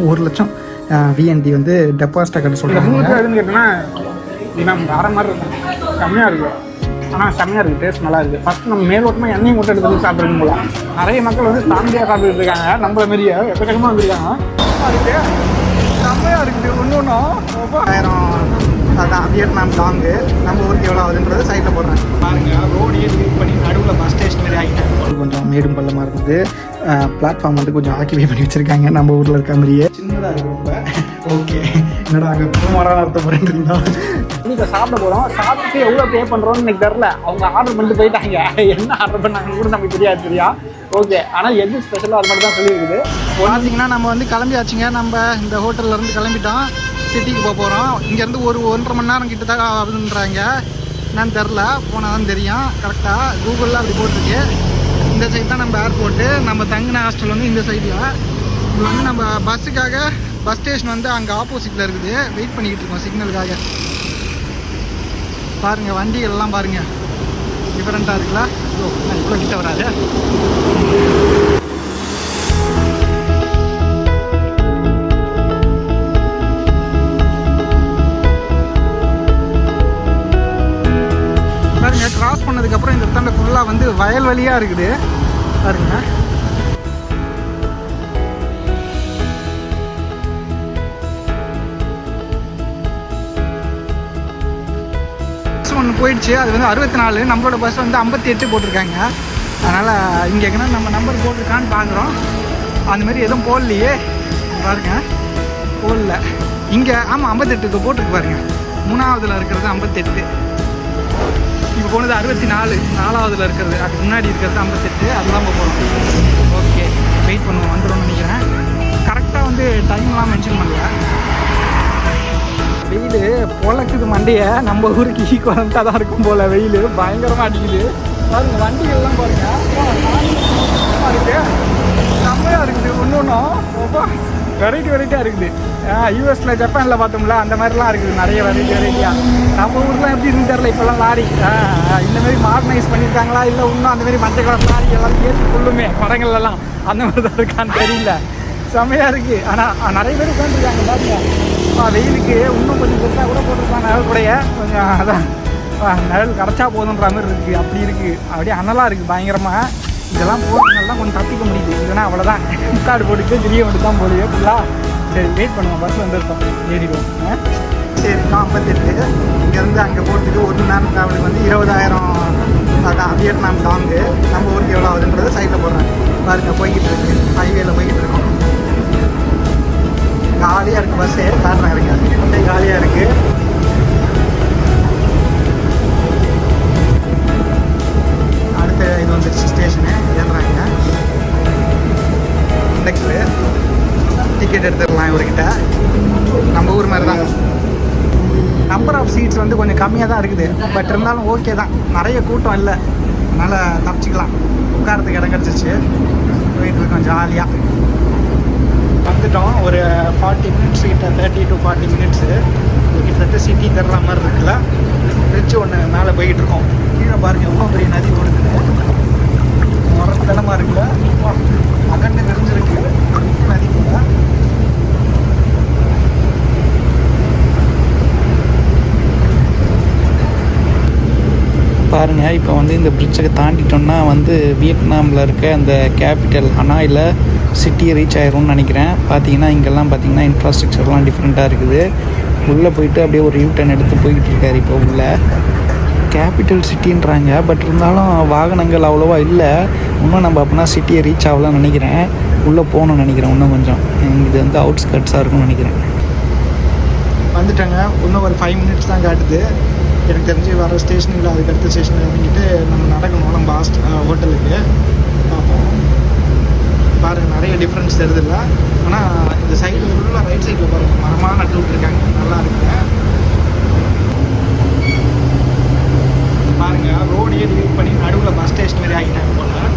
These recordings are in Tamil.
1 லட்சம் VND வந்து டெபாசிட்டாக கட்ட சொல்கிறாங்க. 3 எதுன்னு கேட்டோன்னா இது நம்ம வர மாதிரி இருக்கும், கம்மியாக இருக்குது. ஆனால் செம்மையாக இருக்குது, டேஸ்ட் நல்லா இருக்குது. ஃபஸ்ட் நம்ம மேலோட்டமாக எண்ணெய் மட்டும் எடுத்து சாப்பிட்றது போல நிறைய மக்கள் வந்து ஃபேமிலியாக சாப்பிட்டுட்டு இருக்காங்க. நம்மள மாரியே எக்கச்சக்கமாக வந்துருக்காங்க. அதுக்கு செம்மையாக இருக்குது. ஒன்றும் 1000 அதான் வியட்நாம் லாங்கு. நம்ம ஊருக்கு எவ்வளோ ஆகுதுன்றது சைட்டில் போடுறேன் பாருங்கள். ரோடையே லீவ் பண்ணி நடுவில் பஸ் ஸ்டேஷன் மாதிரி ஆகிட்டேன். கொஞ்சம் மேடும் பள்ளமாக இருக்குது. பிளாட்ஃபார்ம் வந்து கொஞ்சம் ஆக்கிபை பண்ணி வச்சுருக்காங்க. நம்ம ஊரில் இருக்க மாதிரியே சின்னதாக இருக்குது ரொம்ப. ஓகே, என்னடா அங்கே பூமரான அர்த்தம் பண்ணிட்டுருந்தா இன்னைக்கு சாப்பிட போகிறோம். சாப்பிட்டு எவ்வளோ பே பண்ணுறோன்னு எனக்கு தெரில. அவங்க ஆர்டர் பண்ணிட்டு போயிட்டாங்க. என்ன ஆர்டர் பண்ணாங்கன்னு கூட நமக்கு தெரியாது, சரியா? ஓகே, ஆனால் எது ஸ்பெஷலாக அது மட்டும் தான் சொல்லியிருக்குது. பார்த்தீங்கன்னா நம்ம வந்து கிளம்பியாச்சுங்க. நம்ம இந்த ஹோட்டல்லேருந்து கிளம்பிட்டோம், சிட்டிக்கு போக போகிறோம். இங்கேருந்து ஒரு 1.5 மணி நேரம் கிட்ட தான் ஆகுதுன்றாங்க. என்னன்னு தெரில, போனால் தான் தெரியும். கரெக்டாக கூகுளில் அப்படி போட்டிருக்கு. இந்த சைடு தான் நம்ம ஏர்போர்ட்டு. நம்ம தங்கின ஹாஸ்டல் வந்து இந்த சைடில். இது வந்து நம்ம பஸ்ஸுக்காக பஸ் ஸ்டேஷன் வந்து அங்கே ஆப்போசிட்டில் இருக்குது. வெயிட் பண்ணிக்கிட்டு இருக்கோம் சிக்னலுக்காக. பாருங்கள் வண்டிகள்லாம் பாருங்கள், டிஃப்ரெண்ட்டாக இருக்குல்ல. இவ்வளோ கிட்ட வராது. பாருங்க, கிராஸ் பண்ணதுக்கப்புறம் இந்த இடத்துல ஃபுல்லாக வந்து வயல்வெளியாக இருக்குது பாருங்க. பஸ் ஒன்று போயிடுச்சு, அது வந்து 64. நம்மளோட பஸ் வந்து 58 போட்டிருக்காங்க. அதனால் இங்கே எங்கன்னா நம்ம நம்பர் போட்டிருக்கான்னு பார்க்குறோம். அந்தமாரி எதுவும் போடலையே பாருங்க, போடல இங்கே. ஆமாம், 58 போட்டிருக்கு பாருங்க. 3ஆவதுல இருக்கிறது 58. இப்போ போனது 64, 4ஆவதுல இருக்கிறது. அதுக்கு முன்னாடி இருக்கிறது 58. அதுதான் போகிறோம். ஓகே, வெயிட் பண்ணுவோம், வந்துடும்னு நினைக்கிறேன். கரெக்டாக வந்து டைம்லாம் மென்ஷன் பண்ணல. வெயில் பொழக்குது மண்டையை. நம்ம ஊருக்கு ஈக்குவலண்ட்டாக தான் இருக்கும் போல். வெயில் பயங்கரமாக அடிக்குது பாருங்க. வண்டிகள்லாம் பாருங்க, இருக்கு செம்மையாக இருக்குது. ஒன்றும் வெரைட்டியாக இருக்குது. யூஎஸில் ஜப்பானில் பார்த்தோம்ல, அந்த மாதிரிலாம் இருக்குது. நிறைய வெரைட்டியாக. நம்ம ஊர்லாம் எப்படி இருந்து தெரில. இப்போல்லாம் லாரி இந்தமாரி மாடர்னைஸ் பண்ணியிருக்காங்களா, இல்லை இன்னும் அந்தமாரி மஞ்சள் கலர் லாரி எல்லாம் ஏற்றி கொள்ளுமே படங்கள்லாம், அந்த மாதிரி தான் இருக்கான்னு தெரியல. செம்மையாக இருக்குது. ஆனால் நிறைய பேர் உட்காந்துருக்காங்க பாருங்க. வெயிலுக்கு இன்னும் கொஞ்சம் பெருசாக கூட போட்டிருக்காங்க நிழல் கூடைய. கொஞ்சம் அதான் நிழல் கரைச்சா போதுன்ற மாதிரி இருக்குது. அப்படி இருக்குது, அப்படியே அனலாக இருக்குது பயங்கரமாக. இதெல்லாம் போட்டுனால்தான் கொஞ்சம் தப்பிக்க முடியுது. இல்லைன்னா அவ்வளோதான், கார்டு போட்டுட்டு திரிய மட்டும் தான் போடுவே ஃபுல்லாக. சரி, வெயிட் பண்ணுவோம். பஸ் வந்துருக்கோம், ஏறிடுவோம். சரி, 58. இங்கேருந்து அங்கே போகிறதுக்கு 1 மணி நேரம் ட்ராவலுக்கு வந்து 20,000. அதான் வியட்நாம் லாங்கு. நம்ம ஊருக்கு எவ்வளோ ஆகுதுன்றது சைட்டில் போடுறேன் பாருங்கள். போய்கிட்டு இருக்கு, ஹைவேல போய்கிட்டு இருக்கோம். காலியாக இருக்குது பஸ்ஸே. காட்டுறேன் இருக்காது, காலியாக இருக்குது. அடுத்த இது வந்துருச்சு ஸ்டேஷனு. ஏறுறாங்க. நெக்ஸ்ட்டு டிக்கெட் எடுத்துடலாம் இவர்கிட்ட. நம்ம ஊர் மாதிரி தான். நம்பர் ஆஃப் சீட்ஸ் வந்து கொஞ்சம் கம்மியாக தான் இருக்குது. பட் இருந்தாலும் ஓகே தான், நிறைய கூட்டம் இல்லை. அதனால் தப்பிச்சிக்கலாம். உட்காரத்துக்கு இடம் கிடச்சிச்சு. போயிட்டு இருக்கோம் ஜாலியாக. வந்துட்டோம். ஒரு 40 மினிட்ஸ் கிட்ட, 30 to 40 மினிட்ஸு. கிட்டத்தட்ட சிட்டி தர்ற மாதிரி இருக்குல்ல. பிரிட்ஜ் ஒன்று மேலே போய்கிட்டு இருக்கோம். கீழே பாருங்க எவ்வளோ பெரிய நதி ஓடுது. முரத்தனமாக இருக்குல்ல, அகண்டு விரிஞ்சிருக்கு நதி கூட. பாருங்கள், இப்போ வந்து இந்த பிரிட்ஜை தாண்டிட்டோம்னா வந்து வியட்நாமில் இருக்க அந்த கேபிட்டல் ஹனாயில் சிட்டியை ரீச் ஆயிரும்னு நினைக்கிறேன். பார்த்தீங்கன்னா இங்கெல்லாம் பார்த்தீங்கன்னா இன்ஃப்ராஸ்ட்ரக்சர்லாம் டிஃப்ரெண்ட்டாக இருக்குது. உள்ளே போயிட்டு அப்படியே ஒரு யூட்டர்ன் எடுத்து போய்கிட்டு இருக்காரு. இப்போ உள்ள கேபிட்டல் சிட்டின்றாங்க. பட் இருந்தாலும் வாகனங்கள் அவ்வளோவா இல்லை. இன்னும் நம்ம அப்படின்னா சிட்டியை ரீச் ஆகலாம்னு நினைக்கிறேன். உள்ளே போகணும்னு நினைக்கிறேன் இன்னும் கொஞ்சம். இது வந்து அவுட்ஸ்கட்ஸாக இருக்கும்னு நினைக்கிறேன். வந்துட்டாங்க. இன்னும் ஒரு 5 மினிட்ஸ் தான் காட்டுது. எனக்கு தெரிஞ்சு வர ஸ்டேஷனில் அதுக்கு அடுத்த ஸ்டேஷனில் இறங்கிட்டு நம்ம நடக்கணும் நம்ம ஹோட்டலுக்கு. பார்ப்போம். பாருங்கள், நிறைய டிஃப்ரென்ஸ் தெரியுதுல்ல. ஆனால் இந்த சைடு ஃபுல்லாக ரைட் சைடில் பாருங்கள் மரமாக நட்டு விட்ருக்காங்க. நல்லா இருக்குங்க. பாருங்கள், ரோடையே லீவ் பண்ணி நடுவில் பஸ் ஸ்டேஷன் மாதிரி ஆகிட்டாங்க போல்.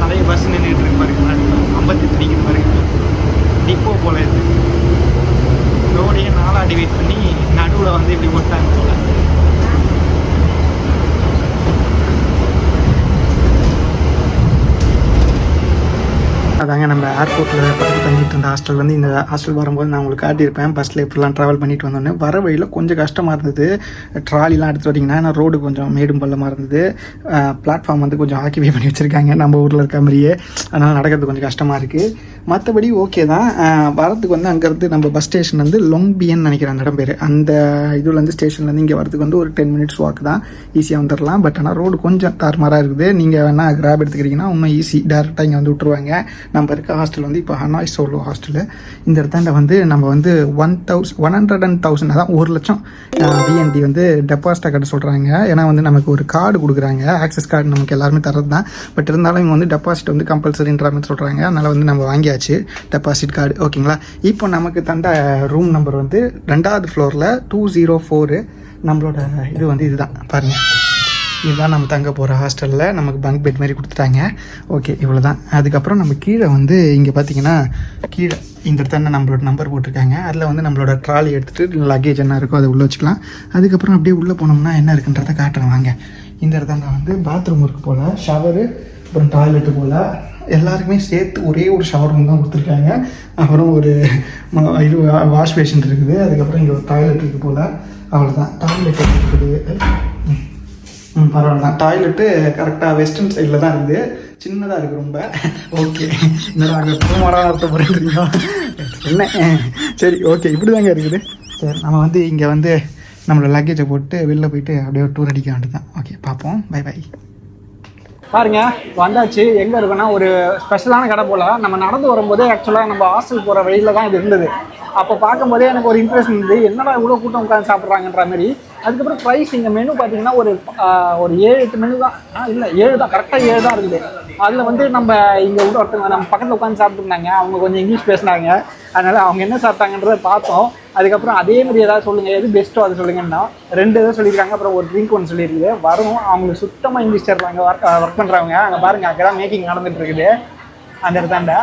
நிறைய பஸ் நின்றுட்டு இருக்கு பாருங்க. நடுவில் 58 நிற்கிது பாருங்க. டிப்போ போல் இது. ரோடையே 4 டிவைட் பண்ணி நடுவில் வந்து இப்படி போட்டாங்க போல். அதாங்க நம்ம ஏர்போர்ட்டில் பக்கத்தில் தங்கிட்டு இருந்த ஹாஸ்டல்லேருந்து இந்த ஹாஸ்டல் வரும்போது நான் உங்களுக்கு காட்டியிருப்பேன். பஸ்ஸில் இப்படிலாம் ட்ராவல் பண்ணிட்டு வந்தோன்னே வர வழியில் கொஞ்சம் கஷ்டமாக இருந்தது. ட்ராலிலாம் எடுத்து வட்டிங்கன்னா ஏன்னா ரோடு கொஞ்சம் மேடும் பள்ளமாக இருந்தது. பிளாட்ஃபார்ம் வந்து கொஞ்சம் ஆக்கிபை பண்ணி வச்சுருக்காங்க நம்ம ஊரில் இருக்க மாதிரியே. அதனால் நடக்கிறது கொஞ்சம் கஷ்டமாக இருக்குது. மற்றபடி ஓகே தான். வரத்துக்கு வந்து அங்கேருந்து நம்ம பஸ் ஸ்டேஷன் வந்து லொம்பியன்னு நினைக்கிறேன் அந்த இடம் பேர். அந்த இதுலேருந்து ஸ்டேஷன்லேருந்து இங்கே வரதுக்கு வந்து ஒரு 10 minutes வாக் தான், ஈஸியாக வந்துடலாம். பட் ஆனால் ரோடு கொஞ்சம் தாறுமாறாக இருக்குது. நீங்கள் வேணால் கிராப் எடுத்துக்கிட்டிங்கன்னா இன்னும் ஈஸி, டேரெக்டாக இங்கே வந்து விட்டுருவாங்க. நம்ம இருக்க ஹாஸ்டல் வந்து இப்போ ஹனாய் சோலோ ஹாஸ்டலு. இந்த இடத்தாண்ட வந்து நம்ம வந்து 100,000 அதான் 1,00,000 விஎன்டி வந்து டெபாசிட்டாக கட்ட சொல்கிறாங்க. ஏன்னா வந்து நமக்கு ஒரு கார்டு கொடுக்குறாங்க, ஆக்சஸ் கார்டு நமக்கு எல்லாருமே தரது தான். பட் இருந்தாலும் இவங்க வந்து டெபாசிட் வந்து கம்பல்சரின்ற மாதிரி சொல்கிறாங்க. அதனால் வந்து நம்ம வாங்கியாச்சு டெபாசிட் கார்டு. ஓகேங்களா. இப்போ நமக்கு தந்த ரூம் நம்பர் வந்து 2வது ஃப்ளோரில் 204. நம்மளோட இது வந்து இதுதான் பாருங்கள். இதுதான் நம்ம தங்க போகிற ஹாஸ்டலில் நமக்கு பங்க் பெட் மாதிரி கொடுத்துட்டாங்க. ஓகே, இவ்வளோ தான். அதுக்கப்புறம் நம்ம கீழே வந்து இங்கே பார்த்தீங்கன்னா கீழே இந்த இடத்துல நம்மளோட நம்பர் போட்டிருக்காங்க. அதில் வந்து நம்மளோட ட்ராலி எடுத்துகிட்டு லக்கேஜ் என்ன இருக்கோ அதை உள்ளே வச்சுக்கலாம். அதுக்கப்புறம் அப்படியே உள்ளே போனோம்னா என்ன இருக்குன்றதை காட்டுறேன் வாங்க. இந்த இடத்துல வந்து பாத்ரூம் இருக்குது போல், ஷவரு, அப்புறம் டாய்லெட்டு போல். எல்லாருக்குமே சேர்த்து ஒரே ஒரு ஷவர் ரூம் தான் கொடுத்துருக்காங்க. அப்புறம் ஒரு இது வாஷ் பேஷன் இருக்குது. அதுக்கப்புறம் இங்கே ஒரு டாய்லெட் இருக்குது போல். அவ்வளோதான். டாய்லெட் இருக்குது. பரவாயில்ல தான். டாய்லெட்டு கரெக்டாக வெஸ்டர்ன் சைடில் தான் இருக்குது. சின்னதாக இருக்குது ரொம்ப. ஓகே, இன்னும் நாங்கள் பூமாராக நடத்த போகிறீங்களா என்ன? சரி, ஓகே, இப்படி தாங்க இருக்குது. சரி, நம்ம வந்து இங்கே வந்து நம்மளோட லக்கேஜை போட்டு வெளில போயிட்டு அப்படியே ஒரு டூர் அடிக்க வேண்டியது தான். ஓகே, பார்ப்போம். Bye bye. பாருங்க, வந்தாச்சு. எங்கே இருக்குன்னா ஒரு ஸ்பெஷலான கடை போல். நம்ம நடந்து வரும்போது ஆக்சுவலாக நம்ம ஹாஸ்டல் போகிற வழியில் தான் இது இருந்தது. அப்போ பார்க்கும்போதே எனக்கு ஒரு இன்ட்ரெஸ்ட் இருந்தது, என்னடா இவ்வளோ கூட்டம் உட்காந்து சாப்பிட்றாங்கன்ற மாதிரி. அதுக்கப்புறம் ப்ரைஸ் இங்கே மெனு பார்த்தீங்கன்னா ஒரு 7-8 மெனு தான். இல்லை 7 தான், கரெக்டாக 7 தான் இருக்குது. அதில் வந்து நம்ம இங்கே ஒருத்தவங்க நம்ம பக்கத்தில் உட்காந்து சாப்பிட்டுருந்தாங்க. அவங்க கொஞ்சம் இங்கிலீஷ் பேசினாங்க. அதனால் அவங்க என்ன சாப்பிட்டாங்கன்றதை பார்த்தோம். அதுக்கப்புறம் அதே மாதிரி ஏதாவது சொல்லுங்கள், எது பெஸ்ட்டோ அது சொல்லுங்கன்னா 2 எதாவது சொல்லியிருக்காங்க. அப்புறம் ஒரு ட்ரிங்க் ஒன்று சொல்லியிருக்குது. வரும் அவங்களுக்கு சுத்தமாக இங்கிலீஷ் தருவாங்க ஒர்க் பண்ணுறவங்க. அங்கே பாருங்கள், அங்கே தான் மேக்கிங் நடந்துகிட்டு இருக்குது. அந்த இடத்தாண்ட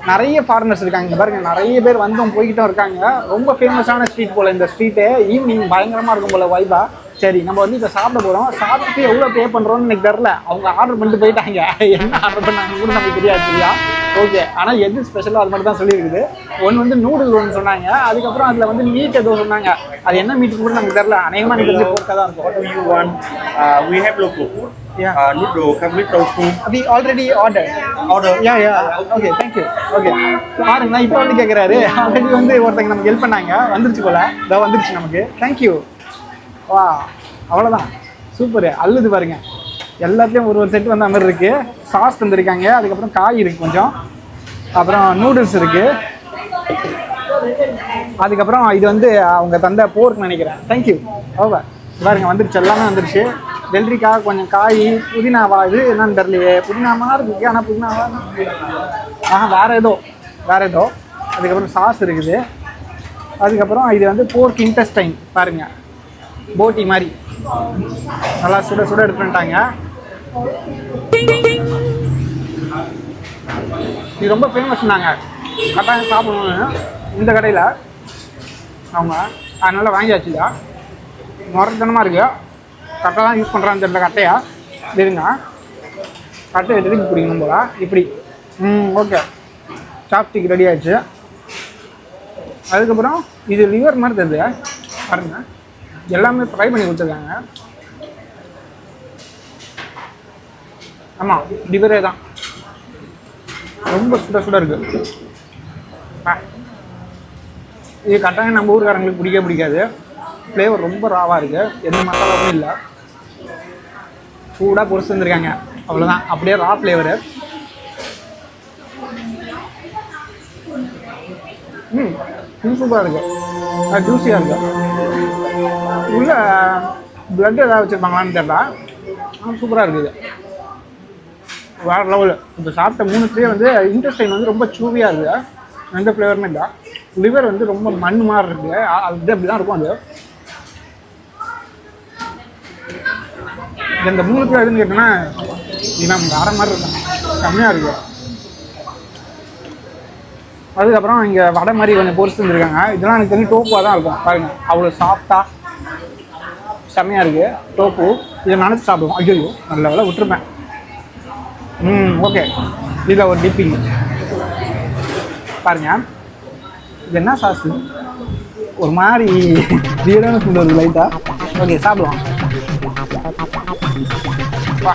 நிறைய ஃபாரினர்ஸ் இருக்காங்க. இங்கே பாருங்கள், நிறைய பேர் வந்தும் போய்கிட்டும் இருக்காங்க. ரொம்ப ஃபேமஸான ஸ்ட்ரீட் போல் இந்த ஸ்ட்ரீட்டு. ஈவினிங் பயங்கரமாக இருக்கும் போல் வைபா. சரி, நம்ம வந்து இப்போ சாப்பிட போகிறோம். சாப்பிட்டு எவ்வளோ பே பண்ணுறோன்னு எனக்கு தெரில. அவங்க ஆர்டர் பண்ணிட்டு போயிட்டாங்க. என்ன ஆர்டர் பண்ணாங்க கூட நமக்கு தெரியாது இல்லையா? ஓகே, ஆனால் எது ஸ்பெஷலாக அது மட்டும் தான் சொல்லியிருக்குது. ஒன்று வந்து நூடுல் ஒன்று சொன்னாங்க. அதுக்கப்புறம் அதில் வந்து மீட் ஏதோ சொன்னாங்க. அது என்ன மீட் கூட நமக்கு தெரில. அநேகமாக எனக்கு தெரிஞ்சு போர்க்காக தான் இருக்கும். We have local food. Yeah. Noodle come with tofu. We already ordered. Yeah. Okay, thank you. Okay. பாருங்க, இப்போ வந்து கேட்குறாரு. ஆல்ரெடி வந்து ஒருத்தங்க நமக்கு ஹெல்ப் பண்ணாங்க. வந்துருச்சு போல. இதோ வந்துருச்சு நமக்கு. தேங்க்யூ. வா, அவ்வளோதான். சூப்பர். அல்லுது பாருங்க. எல்லாத்துலேயும் ஒரு செட் வந்த மாதிரி இருக்குது. சாஸ் தந்துருக்காங்க. அதுக்கப்புறம் காய் இருக்குது கொஞ்சம். அப்புறம் நூடுல்ஸ் இருக்குது. அதுக்கப்புறம் இது வந்து அவங்க தந்த போர்க் நினைக்கிறேன். தேங்க்யூ. ஓவர். பாருங்க, வந்துருச்சு. எல்லாமே வந்துருச்சு. வெள்ளரிக்காய், கொஞ்சம் காய், புதினாவா, இது என்னன்னு தெரியலையே. புதினாமா இருக்குது, ஆனால் புதினாவா வேறு ஏதோ. அதுக்கப்புறம் சாஸ் இருக்குது. அதுக்கப்புறம் இது வந்து போர்க் இன்டெஸ்டைன் பாருங்கள், போட்டி மாதிரி நல்லா சுட சுட எடுத்துட்டாங்க. இது ரொம்ப ஃபேமஸ்னாங்க. கட்டாயம் சாப்பிடணும்னு இந்த கடையில் அவங்க. அதனால் வாங்கியாச்சுங்க. முரட்டனமாக இருக்குது. கட்டை தான் யூஸ் பண்ணுறான்னு தெரியல. கட்டையா இருங்க, கட்டை எடுத்து பிடிக்கணும் போல. இப்படி ஓகே, சாப்ஸ்டிக் ரெடி ஆயிடுச்சு. அதுக்கப்புறம் இது லிவர் மாதிரி தெரியுது பாருங்க. எல்லாமே ஃப்ரை பண்ணி கொடுத்துருக்காங்க. ஆமாம், லிவரே தான். ரொம்ப சுட சுட இருக்குது. இது கட்டாயம் நம்ம ஊருக்காரங்களுக்கு பிடிக்காது. ஃப்ளேவர் ரொம்ப ராவாக இருக்குது. எந்த மசாலாவும் இல்லை. சூடாக பொரிச்சு வந்துருக்காங்க. அவ்வளோதான், அப்படியே ரா ஃப்ளேவரு. சூப்பராக இருக்குது. ஜூஸியாக இருக்குது. உள்ள பிளட் ஏதாவது வச்சுருப்பாங்களான்னு தெரியல. சூப்பராக இருக்குது. வேறு லெவலு. இப்போ சாப்பிட்ட 3 வந்து இன்டெஸ்டைன் வந்து ரொம்ப சூவியாக இருக்குது. எந்த ஃப்ளேவருமே இல்லை. லிவர் வந்து ரொம்ப மண் மாதிரி இருக்குது. அது அப்படி தான் இருக்கும். அது இந்த 3 எதுன்னு கேட்டோன்னா இது நம்ம வேறு மாதிரி இருக்கும். கம்மியாக இருக்குது. அதுக்கப்புறம் இங்கே வடை மாதிரி கொஞ்சம் பொரிச்சு வந்துருக்காங்க. இதெல்லாம் எனக்கு தெரிஞ்சு டோப்புவாக தான் இருக்கும். பாருங்கள், அவ்வளோ சாஃப்டாக செம்மையாக இருக்குது டோப்பு. இதை நினச்சி சாப்பிடுவோம். ஐயோ, நல்ல வேலை விட்டுருப்பேன். ஓகே. இதில் ஒரு டிப்பிங் பாருங்க. இது என்ன சாஸு? ஒரு மாதிரி வீடான ஃபுட் வருது லைட்டாக. ஓகே, சாப்பிடுவோம். வா,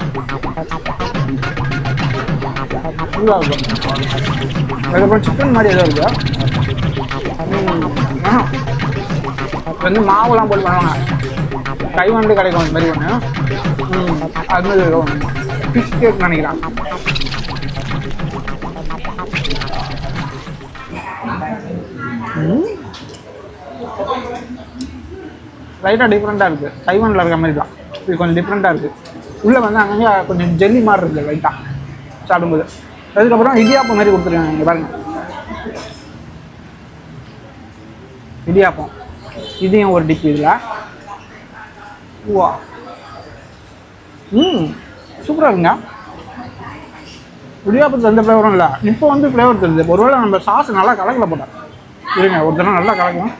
ஃபுல்லாக இருக்கும். அதுக்கப்புறம் சிக்கன் மாதிரி ஏதோ இருக்கு. வந்து மாவுலாம் போட்டு பண்ணுவாங்க. தைவான்லேயே கிடைக்கும் அந்த மாதிரி ஒன்று. அது மாதிரி ஃபிஷ் கேக் நினைக்கிறேன். லைட்டாக டிஃப்ரெண்ட்டாக இருக்குது. தைவானில் இருக்கிற மாதிரி தான் இது. கொஞ்சம் டிஃப்ரெண்ட்டாக இருக்குது. உள்ளே வந்து அங்கங்கே கொஞ்சம் ஜெல்லி மாதிரி இருக்குது லைட்டாக சாப்பிடும்போது. அதுக்கப்புறம் இடியாப்பம் மாதிரி கொடுத்துருக்காங்க. இங்கே பாருங்கள், இடியாப்பம். இதையும் ஒரு டிப் இதில். வா, சூப்பராக இருக்குங்க. இடியாப்பத்தில் எந்த ஃப்ளேவரும் இல்லை. இப்போ வந்து ஃப்ளேவர் தெரியுது. ஒருவேளை நம்ம சாஸ் நல்லா கலக்கல போட்டோம். இருங்க, ஒரு தடவை நல்லா கலக்கலாம்.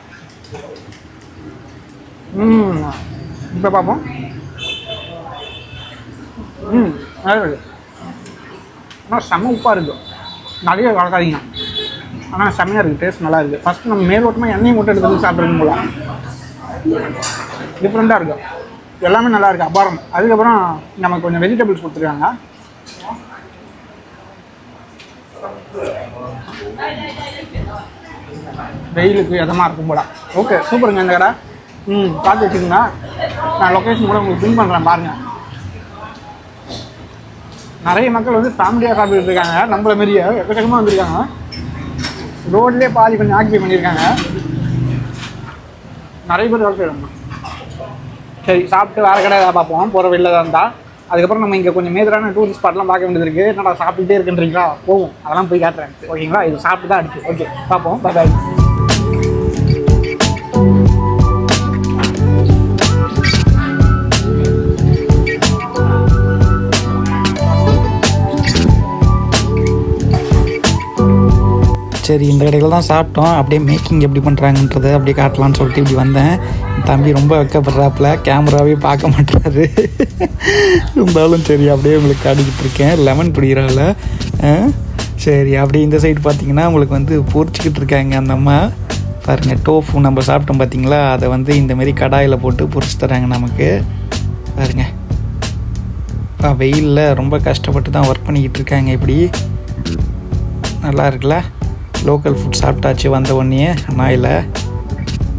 இப்போ பார்ப்போம். நல்லா இருக்குது. ஆனால் செம்ம உப்பாக இருக்குது. நிறைய கலக்காதீங்க. ஆனால் செம்மையாக இருக்குது. டேஸ்ட் நல்லா இருக்குது. ஃபஸ்ட்டு நம்ம மேலோட்டமாக எண்ணெயும் மட்டும் எடுத்து சாப்பிட்றது போல டிஃப்ரெண்ட்டாக இருக்குது. எல்லாமே நல்லா இருக்குது. அபாரம். அதுக்கப்புறம் நமக்கு கொஞ்சம் வெஜிடபிள்ஸ் கொடுத்துருக்காங்க. வெயிலுக்கு எதமாக இருக்கும் போல. ஓகே, சூப்பருங்க இந்த கடை. பார்த்து வச்சுக்கோங்க. நான் லொக்கேஷன் கூட உங்களுக்கு பின் பண்ணுறேன் பாருங்கள். நிறைய மக்கள் வந்து ஃபேமிலியாக சாப்பிட்டு இருக்காங்க. நம்மள மாரியே எக்கச்சக்கமாக வந்திருக்காங்க. ரோட்லேயே பாதி கொஞ்சம் ஆக்கிபை பண்ணியிருக்காங்க. நிறைய பேர் வேலை செய்யறாங்க. சரி, சாப்பிட்டு வேறு கடை ஏதாவது பார்ப்போம். போகிற வெளில தான் இருந்தால். அதுக்கப்புறம் நம்ம இங்கே கொஞ்சம் மேஜரான டூரிஸ்ட் ஸ்பாட்லாம் பார்க்க வேண்டியது இருக்குது. என்னடா சாப்பிட்டுட்டே இருக்குன்றீங்களா? போவோம், அதெல்லாம் போய் காட்டுறேன். ஓகேங்களா? இது சாப்பிட்டு தான் அடிச்சு. ஓகே, பார்ப்போம். பாய். சரி, இந்த கடையில் தான் சாப்பிட்டோம். அப்படியே மேக்கிங் எப்படி பண்ணுறாங்கன்றதை அப்படியே காட்டலான்னு சொல்லிட்டு இப்படி வந்தேன். தம்பி ரொம்ப வெக்கப்படுறாப்புல, கேமராவே பார்க்க மாட்டாரு. இருந்தாலும் சரி, அப்படியே உங்களுக்கு காட்டிக்கிட்டு இருக்கேன். லெமன் பிடிக்கிறாள். சரி, அப்படியே இந்த சைடு பார்த்தீங்கன்னா உங்களுக்கு வந்து பொரிச்சிக்கிட்டு இருக்காங்க அந்த அம்மா. பாருங்கள், டோஃபு நம்ம சாப்பிட்டோம் பார்த்தீங்களா, அதை வந்து இந்தமாரி கடாயில் போட்டு பொரிச்சு தராங்க நமக்கு. பாருங்கள், வெயிலில் ரொம்ப கஷ்டப்பட்டு தான் ஒர்க் பண்ணிக்கிட்டு இருக்காங்க. இப்படி நல்லா இருக்குல்ல. லோக்கல் ஃபுட் சாப்பிட்டாச்சு வந்த உடனே. நாயில்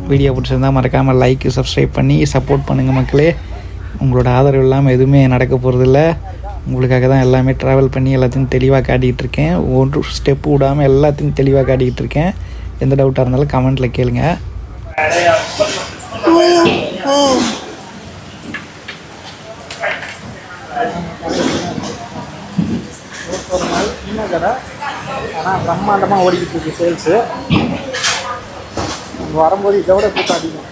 வீடியோ பிடிச்சிருந்தால் மறக்காமல் லைக்கு சப்ஸ்கிரைப் பண்ணி சப்போர்ட் பண்ணுங்கள் மக்களே. உங்களோட ஆதரவு இல்லாமல் எதுவுமே நடக்க போகிறதில்ல. உங்களுக்காக தான் எல்லாமே ட்ராவல் பண்ணி எல்லாத்தையும் தெளிவாக காட்டிகிட்டு இருக்கேன். ஒரு ஸ்டெப்பு விடாமல் எல்லாத்தையும் தெளிவாக காட்டிக்கிட்டு இருக்கேன். எந்த டவுட்டாக இருந்தாலும் கமெண்ட்டில் கேளுங்க. கடை ஆனால் பிரம்மாண்டமாக ஓடிக்கிட்டு இருக்கு சேல்ஸு. வரும்போது இதை விட கூட்டம் அதிகம்.